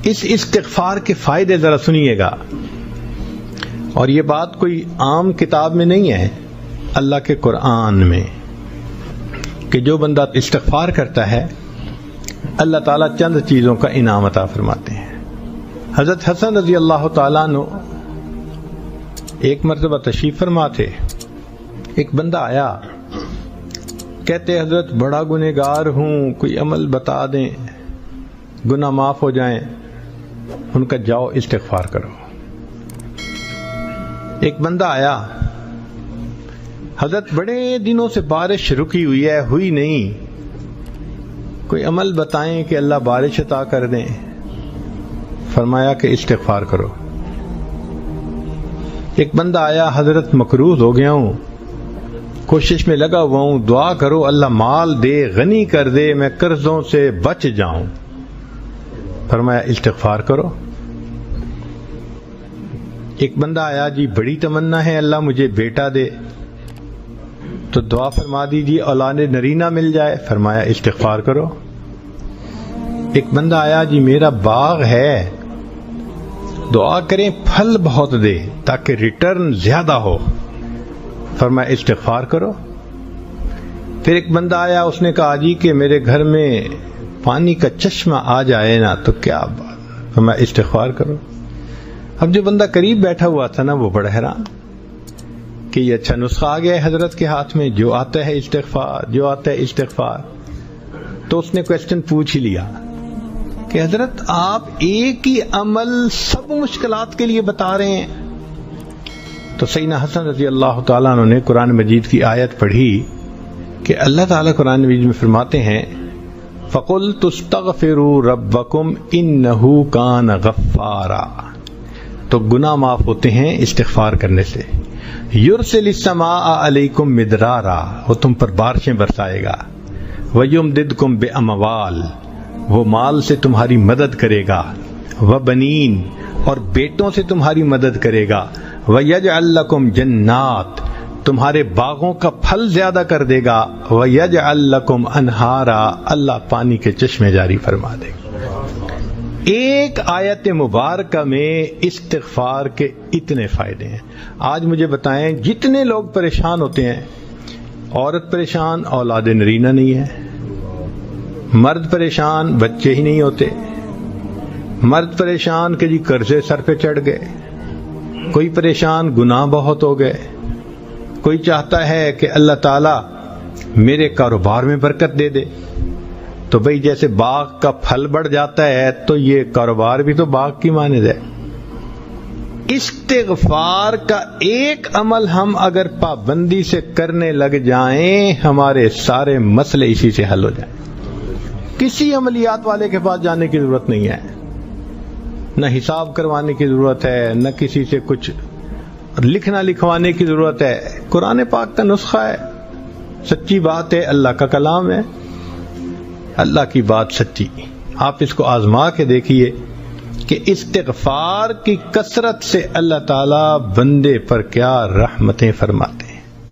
اس استغفار کے فائدے ذرا سنیے گا، اور یہ بات کوئی عام کتاب میں نہیں ہے، اللہ کے قرآن میں، کہ جو بندہ استغفار کرتا ہے اللہ تعالیٰ چند چیزوں کا انعام عطا فرماتے ہیں۔ حضرت حسن رضی اللہ تعالیٰ عنہ ایک مرتبہ تشریف فرما تھے، ایک بندہ آیا، کہتے حضرت بڑا گنہگار ہوں، کوئی عمل بتا دیں گناہ معاف ہو جائیں۔ ان کا جاؤ استغفار کرو۔ ایک بندہ آیا، حضرت بڑے دنوں سے بارش رکی ہوئی ہے، ہوئی نہیں، کوئی عمل بتائیں کہ اللہ بارش عطا کر دیں۔ فرمایا کہ استغفار کرو۔ ایک بندہ آیا، حضرت مقروض ہو گیا ہوں، کوشش میں لگا ہوا ہوں، دعا کرو اللہ مال دے، غنی کر دے، میں قرضوں سے بچ جاؤں۔ فرمایا استغفار کرو۔ ایک بندہ آیا، جی بڑی تمنا ہے اللہ مجھے بیٹا دے، تو دعا فرما دیجیے اولاد نرینہ مل جائے۔ فرمایا استغفار کرو۔ ایک بندہ آیا، جی میرا باغ ہے، دعا کریں پھل بہت دے تاکہ ریٹرن زیادہ ہو۔ فرمایا استغفار کرو۔ پھر ایک بندہ آیا، اس نے کہا جی کہ میرے گھر میں پانی کا چشمہ آ جائے نا تو کیا بات۔ فرمایا استغفار کرو۔ اب جو بندہ قریب بیٹھا ہوا تھا نا وہ بڑا حیران کہ یہ اچھا نسخہ آ گیا ہے حضرت کے ہاتھ میں، جو آتا ہے استغفار، جو آتا ہے استغفار۔ تو اس نے کویسچن پوچھ ہی لیا کہ حضرت آپ ایک ہی عمل سب مشکلات کے لیے بتا رہے ہیں۔ تو سیدنا حسن رضی اللہ تعالیٰ عنہ نے قرآن مجید کی آیت پڑھی کہ اللہ تعالیٰ قرآن مجید میں فرماتے ہیں فَقُلْتُ اسْتَغْفِرُوا رَبَّكُمْ إِنَّهُ كَانَ غَفَّارًا، تو گناہ معاف ہوتے ہیں استغفار کرنے سے۔ یرسل السماء علیکم مدرارا، وہ تم پر بارشیں برسائے گا۔ ویمددکم باموال، وہ مال سے تمہاری مدد کرے گا۔ وبنین، اور بیٹوں سے تمہاری مدد کرے گا۔ ویجعل لکم جنات، تمہارے باغوں کا پھل زیادہ کر دے گا۔ ویجعل لکم انہارا، اللہ پانی کے چشمے جاری فرما دے گا۔ ایک آیت مبارکہ میں استغفار کے اتنے فائدے ہیں۔ آج مجھے بتائیں جتنے لوگ پریشان ہوتے ہیں، عورت پریشان اولاد نرینہ نہیں ہے، مرد پریشان بچے ہی نہیں ہوتے، مرد پریشان کہ جی قرضے سر پہ چڑھ گئے، کوئی پریشان گناہ بہت ہو گئے، کوئی چاہتا ہے کہ اللہ تعالیٰ میرے کاروبار میں برکت دے دے، تو بھئی جیسے باغ کا پھل بڑھ جاتا ہے تو یہ کاروبار بھی تو باغ کی مانند ہے۔ استغفار کا ایک عمل ہم اگر پابندی سے کرنے لگ جائیں ہمارے سارے مسئلے اسی سے حل ہو جائیں۔ کسی عملیات والے کے پاس جانے کی ضرورت نہیں ہے، نہ حساب کروانے کی ضرورت ہے، نہ کسی سے کچھ لکھنا لکھوانے کی ضرورت ہے۔ قرآن پاک کا نسخہ ہے، سچی بات ہے، اللہ کا کلام ہے، اللہ کی بات سچی۔ آپ اس کو آزما کے دیکھیے کہ استغفار کی کثرت سے اللہ تعالیٰ بندے پر کیا رحمتیں فرماتے۔